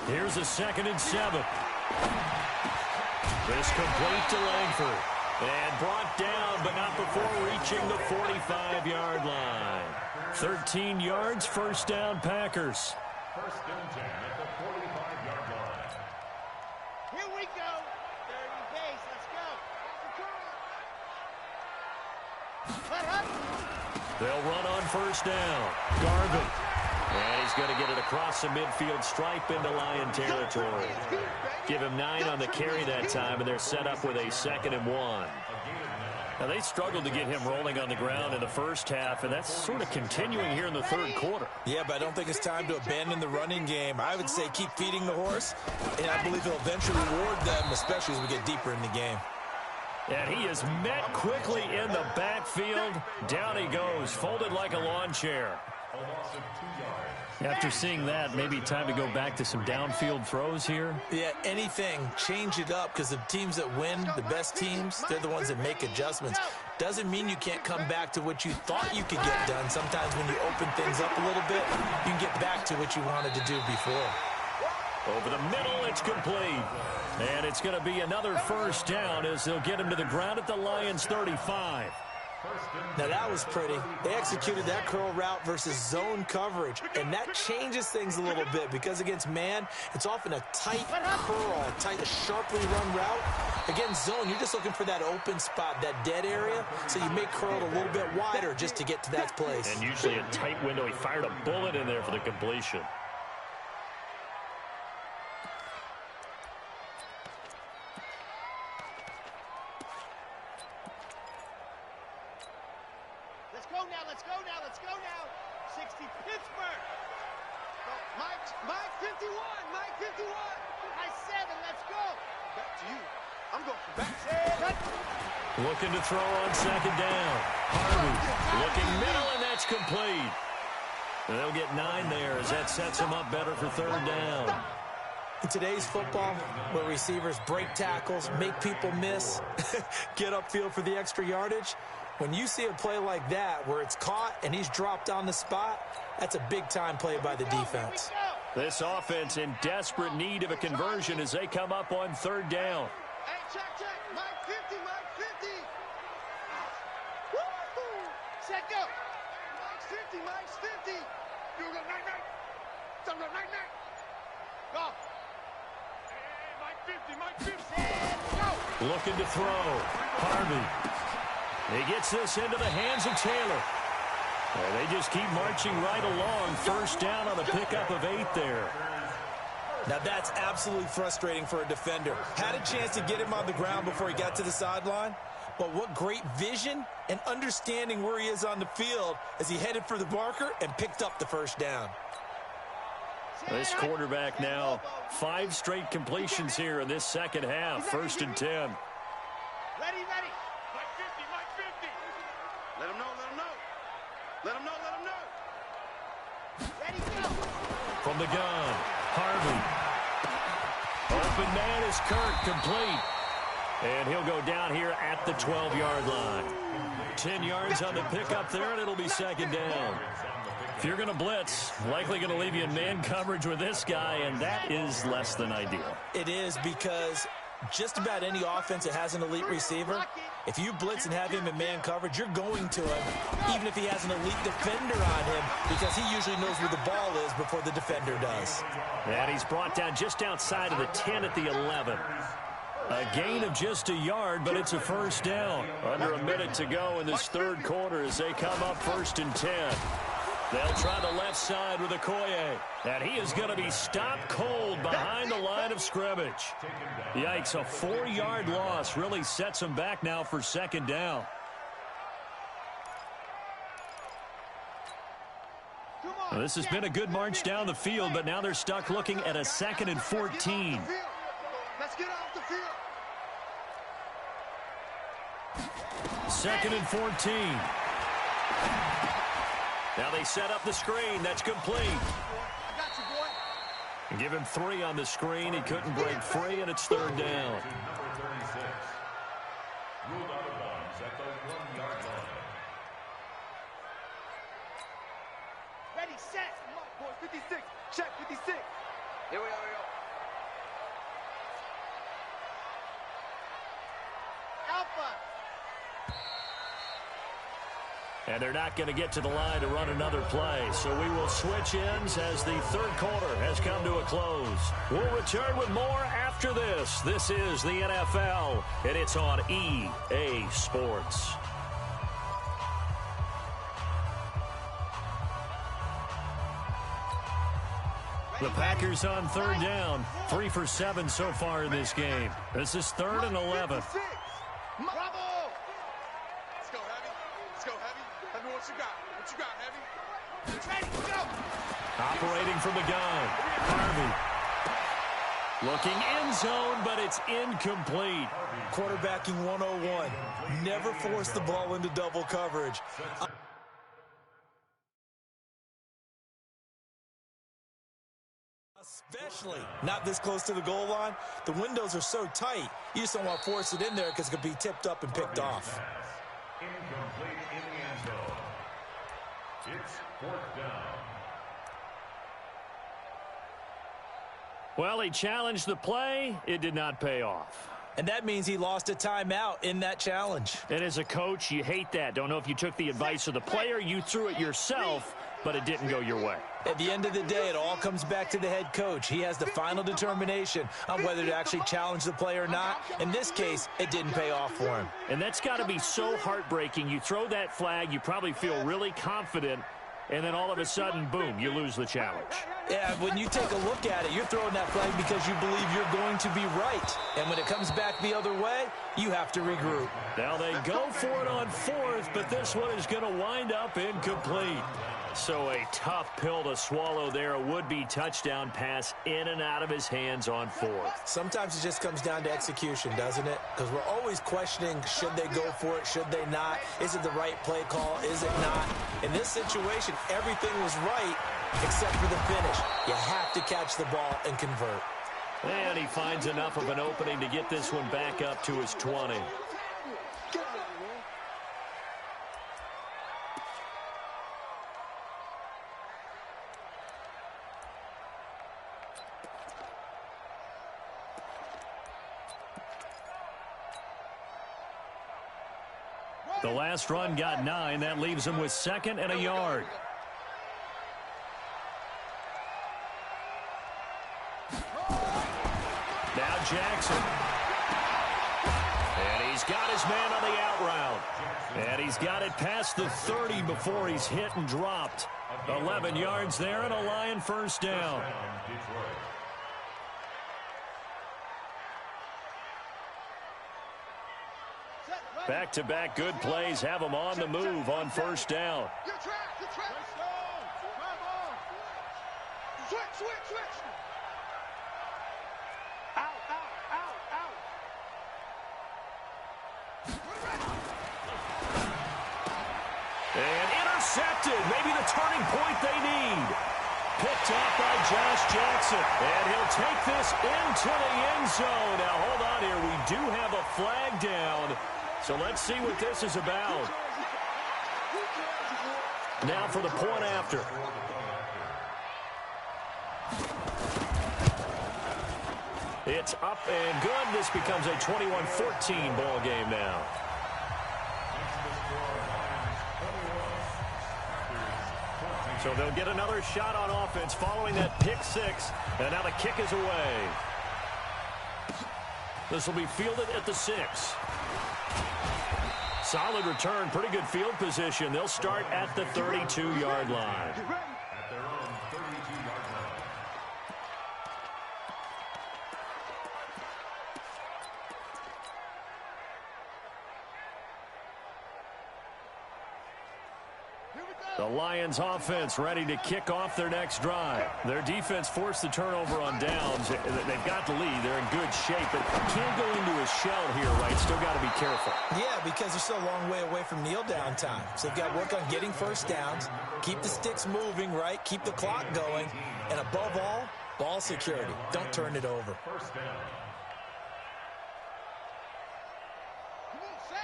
Here's a 2nd and 7. This complete to Langford. And brought down, but not before reaching the 45-yard line. 13 yards, first down, Packers. First and 10 at the 45-yard line. Here we go. 30 base. Let's go. They'll run on first down. Garvin. And he's going to get it across the midfield stripe into Lion territory. Give him 9 on the carry that time, and they're set up with a 2nd and 1. Now, they struggled to get him rolling on the ground in the first half, and that's sort of continuing here in the third quarter. Yeah, but I don't think it's time to abandon the running game. I would say keep feeding the horse, and I believe he'll eventually reward them, especially as we get deeper in the game. And he is met quickly in the backfield. Down he goes, folded like a lawn chair. After seeing that, maybe time to go back to some downfield throws here. Yeah, anything. Change it up, because the teams that win, the best teams, they're the ones that make adjustments. Doesn't mean you can't come back to what you thought you could get done. Sometimes when you open things up a little bit, you can get back to what you wanted to do before. Over the middle, it's complete. And it's going to be another first down as they'll get him to the ground at the Lions' 35. Now, that was pretty. They executed that curl route versus zone coverage, and that changes things a little bit because against man, it's often a tight curl, a sharply run route. Against zone, you're just looking for that open spot, that dead area, so you make curl a little bit wider just to get to that place. And usually a tight window. He fired a bullet in there for the completion. Let's go now. 60 Pittsburgh. Mike 51, Mike 51. Nice 7, let's go. Back to you. I'm going for back. Looking to throw on second down. Harvey looking middle, and that's complete. And they'll get 9 there as that sets him up better for third down. In today's football, where receivers break tackles, make people miss, get upfield for the extra yardage, when you see a play like that where it's caught and he's dropped on the spot, that's a big-time play by the defense. This offense in desperate need of a conversion as they come up on third down. Hey, check. Mike 50, Mike 50. Woo-hoo. Set, go. Mike's 50, Mike's 50. You go, night. Some go, night. Go. Hey, Mike 50, go. Looking to throw. Harvey. He gets this into the hands of Taylor. And they just keep marching right along. First down on a pickup of 8 there. Now that's absolutely frustrating for a defender. Had a chance to get him on the ground before he got to the sideline. But what great vision and understanding where he is on the field as he headed for the marker and picked up the first down. This quarterback now 5 straight completions here in this second half. First and 10. Ready. Mike 50. Let him know. Ready, go. From the gun, Harvey. Open man is Kirk, complete. And he'll go down here at the 12-yard line. 10 yards on the pickup there, and it'll be second down. If you're going to blitz, likely going to leave you in man coverage with this guy, and that is less than ideal. It is, because just about any offense that has an elite receiver, if you blitz and have him in man coverage, you're going to him, even if he has an elite defender on him, because he usually knows where the ball is before the defender does. And he's brought down just outside of the 10 at the 11. A gain of just a yard, but it's a first down. Under a minute to go in this third quarter as they come up first and 10. They'll try the left side with Okoye. And he is going to be stopped cold behind the line of scrimmage. Yikes, a 4-yard loss really sets him back now for second down. Well, this has been a good march down the field, but now they're stuck looking at a 2nd and 14. Let's get off the field. 2nd and 14. Now they set up the screen. That's complete. I got you, boy. And give him 3 on the screen. He couldn't break free, and it's third down. Number 36. Ruled out of bounds at the 1-yard line. Ready, set. Come on, boy. 56. Check, 56. Here we go. Alpha. And they're not going to get to the line to run another play. So we will switch ends as the third quarter has come to a close. We'll return with more after this. This is the NFL, and it's on EA Sports. The Packers on third down. 3 for 7 so far in this game. This is 3rd and 11. Bravo! Let's go, Heavy. Heavy, what you got, Heavy? Ready, go! Operating from the gun. Harvey. Looking end zone, but it's incomplete. Quarterbacking 101. Never force the ball into double coverage. Especially not this close to the goal line. The windows are so tight, you just don't want to force it in there because it could be tipped up and picked off. Incomplete in the end zone. It's 4th down. Well, he challenged the play. It did not pay off. And that means he lost a timeout in that challenge. And as a coach, you hate that. Don't know if you took the advice of the player, you threw it yourself, but it didn't go your way. At the end of the day, it all comes back to the head coach. He has the final determination on whether to actually challenge the play or not. In this case, it didn't pay off for him. And that's got to be so heartbreaking. You throw that flag, you probably feel really confident, and then all of a sudden, boom, you lose the challenge. Yeah, when you take a look at it, you're throwing that flag because you believe you're going to be right. And when it comes back the other way, you have to regroup. Now they go for it on fourth, but this one is going to wind up incomplete. So a tough pill to swallow there. A would-be touchdown pass in and out of his hands on fourth. Sometimes it just comes down to execution, doesn't it? Because we're always questioning, should they go for it, should they not? Is it the right play call, is it not? In this situation, everything was right except for the finish. You have to catch the ball and convert. And he finds enough of an opening to get this one back up to his 20. The last run got 9. That leaves him with 2nd and a yard. Now Jackson. And he's got his man on the out route. And he's got it past the 30 before he's hit and dropped. 11 yards there and a Lion first down. Back-to-back good plays have him on the move on first down. Switch. Out. And intercepted. Maybe the turning point they need. Picked off by Josh Jackson. And he'll take this into the end zone. Now, hold on here. We do have a flag down. So let's see what this is about. Now for the point after. It's up and good. This becomes a 21-14 ball game now. So they'll get another shot on offense following that pick six. And now the kick is away. This will be fielded at the 6. Solid return, pretty good field position. They'll start at the 32-yard line. At their own 32-yard line. The Lions offense ready to kick off their next drive. Their defense forced the turnover on downs. They've got the lead. They're in good shape, but can't go into a shell here, right? Still got to be careful. Yeah, because they're still a long way away from kneel down time. So they've got to work on getting first downs, keep the sticks moving, right? Keep the clock going, and above all, ball security. Don't turn it over. First down.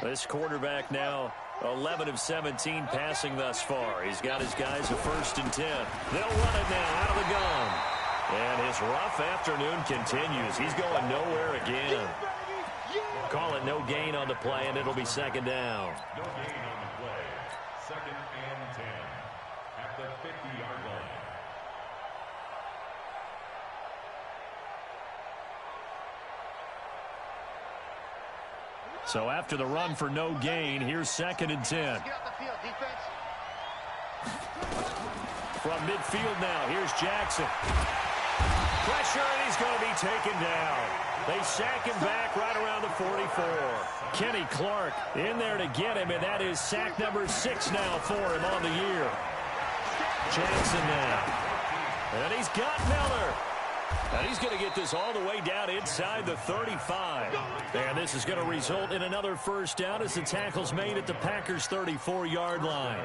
This quarterback now 11 of 17 passing thus far. He's got his guys a 1st and 10. They'll run it now out of the gun. And his rough afternoon continues. He's going nowhere again. Call it no gain on the play, and it'll be 2nd down. No gain on the play. 2nd and 10 at the 50-yard line. So after the run for no gain, here's 2nd and 10. Get off the field, defense. From midfield now, here's Jackson. Pressure, and he's going to be taken down. They sack him back right around the 44. Kenny Clark in there to get him, and that is sack number 6 now for him on the year. Jackson now. And he's got Miller. And he's going to get this all the way down inside the 35. And this is going to result in another first down as the tackle's made at the Packers' 34-yard line.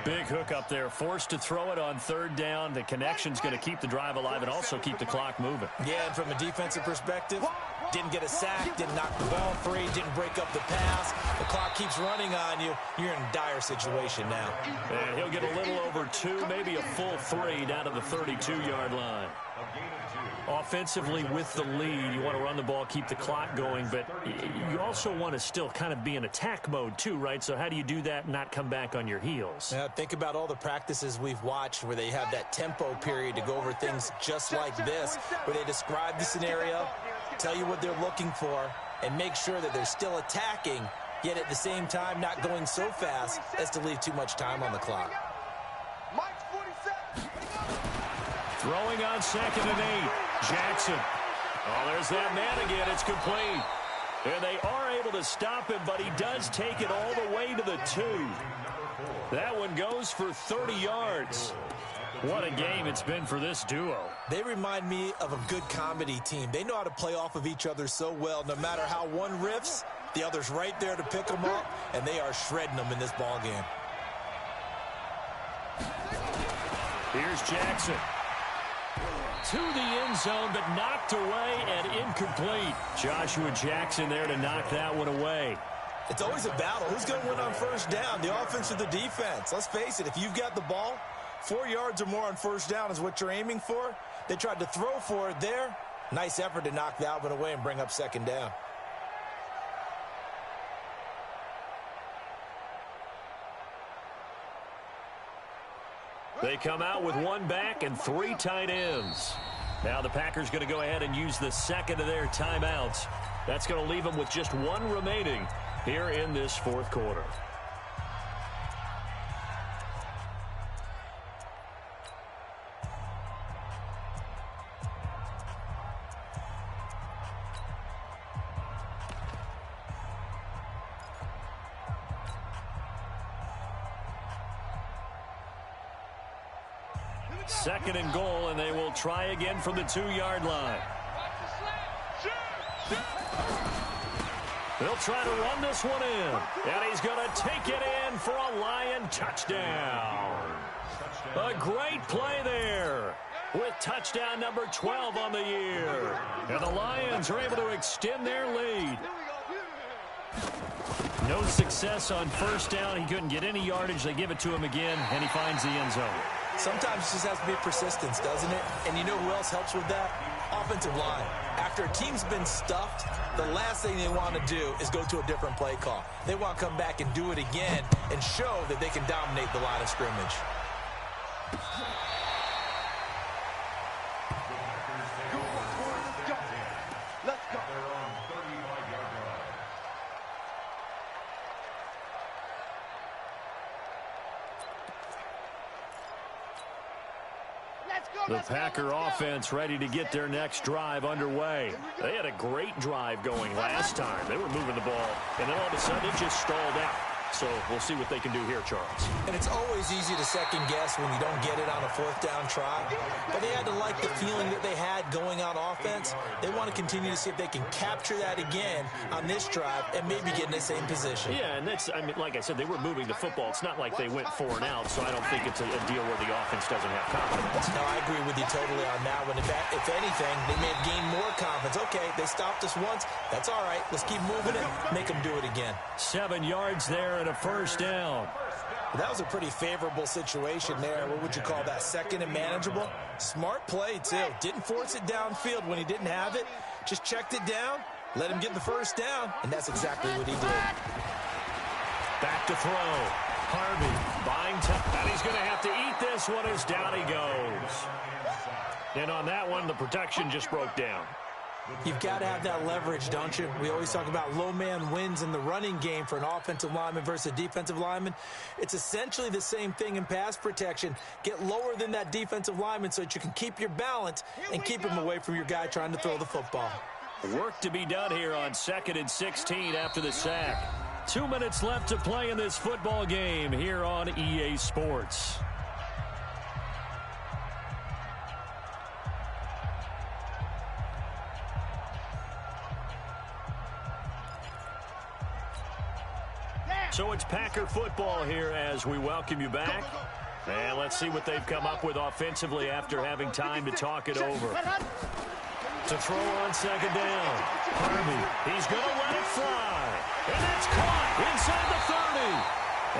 Big hook up there, forced to throw it on 3rd down. The connection's going to keep the drive alive and also keep the clock moving. Yeah, and from a defensive perspective, didn't get a sack, didn't knock the ball free, didn't break up the pass. The clock keeps running on you. You're in a dire situation now. And he'll get a little over 2, maybe a full 3 down to the 32-yard line. A gain of Offensively with the lead, you want to run the ball, keep the clock going, but you also want to still kind of be in attack mode too, right? So how do you do that and not come back on your heels? Yeah, think about all the practices we've watched where they have that tempo period to go over things just like this, where they describe the scenario, tell you what they're looking for, and make sure that they're still attacking, yet at the same time not going so fast as to leave too much time on the clock. Throwing on 2nd and 8. Jackson. Oh, there's that man again. It's complete. And they are able to stop him, but he does take it all the way to the 2. That one goes for 30 yards. What a game it's been for this duo. They remind me of a good comedy team. They know how to play off of each other so well. No matter how one riffs, the other's right there to pick them up, and they are shredding them in this ball game. Here's Jackson. To the end zone, but knocked away and incomplete. Joshua Jackson there to knock that one away. It's always a battle. Who's going to win on first down, the offense or the defense? Let's face it, if you've got the ball, 4 yards or more on first down is what you're aiming for. They tried to throw for it there. Nice effort to knock that one away and bring up 2nd down. They come out with 1 back and 3 tight ends. Now the Packers going to go ahead and use the 2nd of their timeouts. That's going to leave them with just 1 remaining here in this 4th quarter. Second and goal, and they will try again from the 2-yard line. They'll try to run this one in, and he's going to take it in for a Lion touchdown. A great play there with touchdown number 12 on the year. And the Lions are able to extend their lead. No success on first down. He couldn't get any yardage. They give it to him again, and he finds the end zone. Sometimes it just has to be persistence, doesn't it? And you know who else helps with that? Offensive line. After a team's been stuffed, the last thing they want to do is go to a different play call. They want to come back and do it again and show that they can dominate the line of scrimmage. The Packer offense ready to get their next drive underway. They had a great drive going last time. They were moving the ball, and then all of a sudden it just stalled out. So we'll see what they can do here, Charles. And it's always easy to second guess when you don't get it on a 4th down try. But they had to like the feeling that they had going on offense. They want to continue to see if they can capture that again on this drive and maybe get in the same position. Yeah, and that's, I mean, like I said, they were moving the football. It's not like they went 4 and out, so I don't think it's a deal where the offense doesn't have confidence. No, I agree with you totally on that one. If anything, they may have gained more confidence. Okay, they stopped us once. That's all right. Let's keep moving it. Make them do it again. 7 yards there and a first down. That was a pretty favorable situation there. What would you call that? 2nd and manageable? Smart play, too. Didn't force it downfield when he didn't have it. Just checked it down, let him get the first down, and that's exactly what he did. Back to throw. Harvey buying time, and he's going to have to eat this one as down he goes. And on that one, the protection just broke down. You've got to have that leverage, don't you? We always talk about low man wins in the running game for an offensive lineman versus a defensive lineman. It's essentially the same thing in pass protection. Get lower than that defensive lineman so that you can keep your balance and keep him away from your guy trying to throw the football. Work to be done here on 2nd and 16 after the sack. 2 minutes left to play in this football game here on EA Sports. So it's Packer football here as we welcome you back. And let's see what they've come up with offensively after having time to talk it over. To throw on 2nd down. Harvey, he's going to let it fly. And that's caught inside the 30.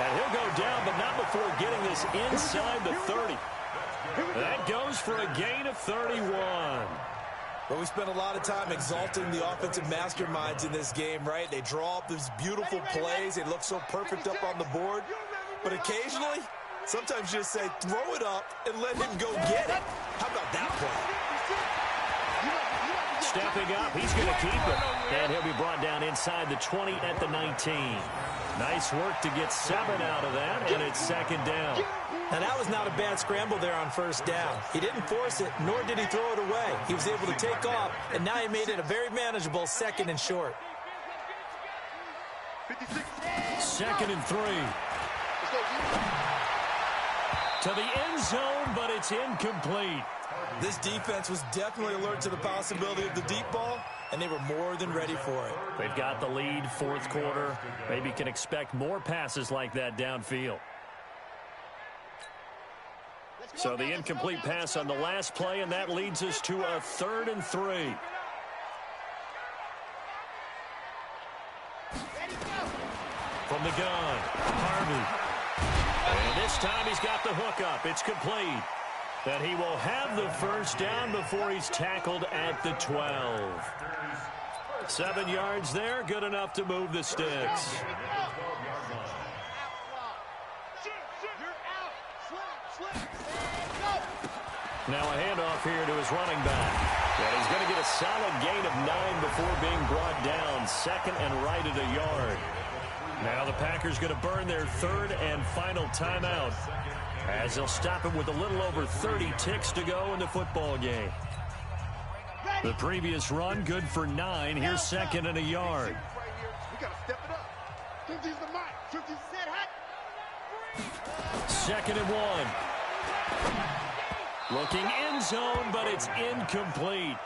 And he'll go down, but not before getting this inside the 30. That goes for a gain of 31. But we spent a lot of time exalting the offensive masterminds in this game, right? They draw up these beautiful plays. They look so perfect up on the board. But occasionally, sometimes you just say, throw it up and let him go get it. How about that play? Stepping up, he's going to keep it. And he'll be brought down inside the 20 at the 19. Nice work to get 7 out of that, and it's second down. Now, that was not a bad scramble there on first down. He didn't force it, nor did he throw it away. He was able to take off, and now he made it a very manageable 2nd and short. 2nd and 3. To the end zone, but it's incomplete. This defense was definitely alert to the possibility of the deep ball, and they were more than ready for it. They've got the lead, 4th quarter. Maybe can expect more passes like that downfield. So the incomplete pass on the last play, and that leads us to a 3rd and 3. From the gun, Harvey. And this time he's got the hook up. It's complete. That he will have the first down before he's tackled at the 12. 7 yards there, good enough to move the sticks. Now a handoff here to his running back. And he's going to get a solid gain of 9 before being brought down. 2nd and right at a yard. Now the Packers going to burn their 3rd and final timeout, as they'll stop him with a little over 30 ticks to go in the football game. The previous run, good for 9. Here's 2nd and a yard. We got to step it up. 50's the mic. 50 set hot. 2nd and 1. Looking end zone, but it's incomplete.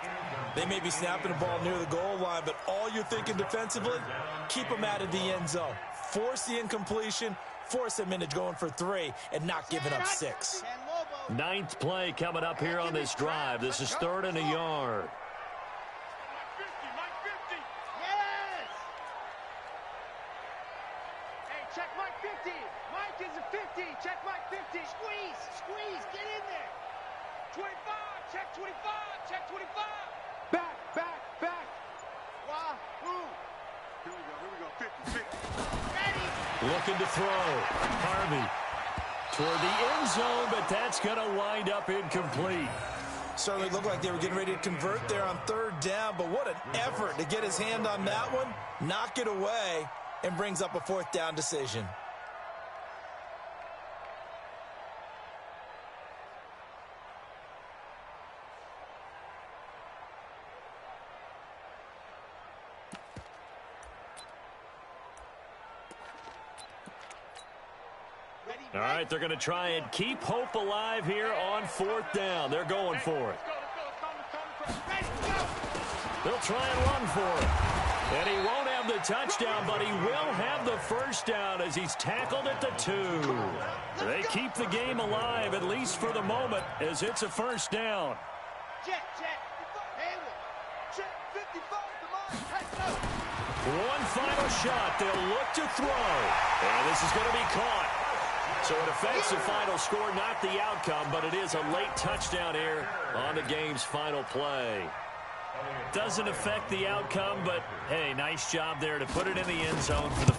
They may be snapping the ball near the goal line, but all you're thinking defensively, keep them out of the end zone. Force the incompletion, force them into going for 3, and not giving up 6. 9th play coming up here on this drive. This is 3rd and a yard. Hey, check Mike 50. Mike is a 50. Check Mike 50. Squeeze, get in there. 25, check 25, check 25. Back. Wahoo. Here we go, 50. Ready. Looking to throw. Harvey toward the end zone, but that's going to wind up incomplete. Certainly looked like they were getting ready to convert there on 3rd down, but what an effort to get his hand on that one, knock it away, and brings up a 4th down decision. All right, they're going to try and keep hope alive here on 4th down. They're going for it. They'll try and run for it. And he won't have the touchdown, but he will have the first down as he's tackled at the 2. They keep the game alive, at least for the moment, as it's a first down. Check. Check 55 to mine. One final shot. They'll look to throw. And this is going to be caught. So it affects the final score, not the outcome, but it is a late touchdown here on the game's final play. Doesn't affect the outcome, but, hey, nice job there to put it in the end zone for the